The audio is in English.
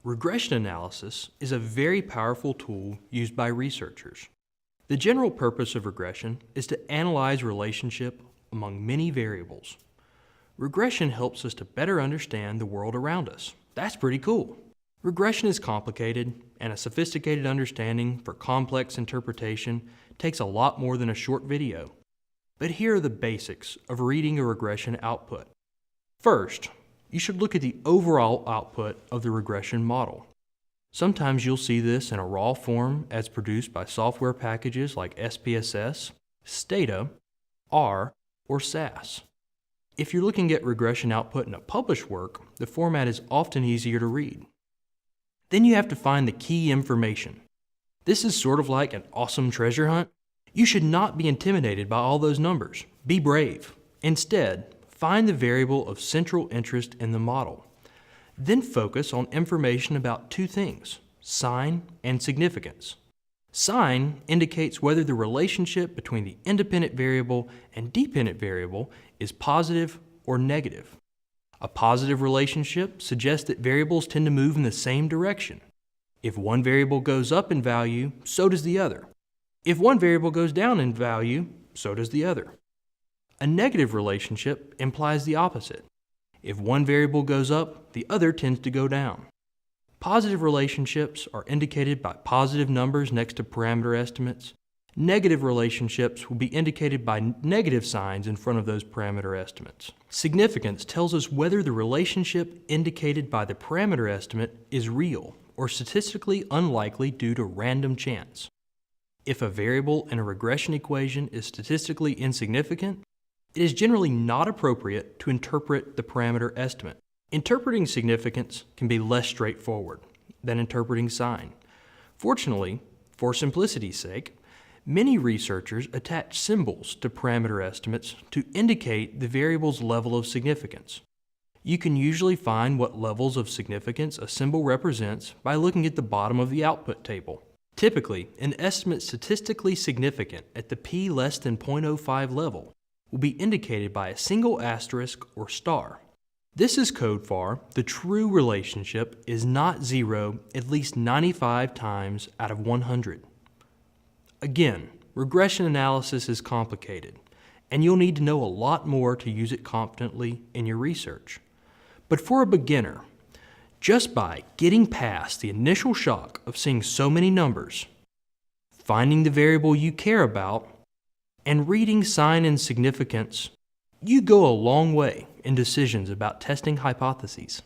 Regression analysis is a very powerful tool used by researchers. The general purpose of regression is to analyze relationship among many variables. Regression helps us to better understand the world around us. That's pretty cool. Regression is complicated, and a sophisticated understanding for complex interpretation takes a lot more than a short video. But here are the basics of reading a regression output. First, you should look at the overall output of the regression model. Sometimes you'll see this in a raw form as produced by software packages like SPSS, Stata, R, or SAS. If you're looking at regression output in a published work, the format is often easier to read. Then you have to find the key information. This is sort of like an awesome treasure hunt. You should not be intimidated by all those numbers. Be brave. Instead, find the variable of central interest in the model. Then focus on information about two things, sign and significance. Sign indicates whether the relationship between the independent variable and dependent variable is positive or negative. A positive relationship suggests that variables tend to move in the same direction. If one variable goes up in value, so does the other. If one variable goes down in value, so does the other. A negative relationship implies the opposite. If one variable goes up, the other tends to go down. Positive relationships are indicated by positive numbers next to parameter estimates. Negative relationships will be indicated by negative signs in front of those parameter estimates. Significance tells us whether the relationship indicated by the parameter estimate is real or statistically unlikely due to random chance. If a variable in a regression equation is statistically insignificant, it is generally not appropriate to interpret the parameter estimate. Interpreting significance can be less straightforward than interpreting sign. Fortunately, for simplicity's sake, many researchers attach symbols to parameter estimates to indicate the variable's level of significance. You can usually find what levels of significance a symbol represents by looking at the bottom of the output table. Typically, an estimate statistically significant at the p less than 0.05 level will be indicated by a single asterisk or star. This is code for the true relationship is not zero at least 95 times out of 100. Again, regression analysis is complicated, and you'll need to know a lot more to use it competently in your research. But for a beginner, just by getting past the initial shock of seeing so many numbers, finding the variable you care about, and reading sign and significance, you go a long way in decisions about testing hypotheses.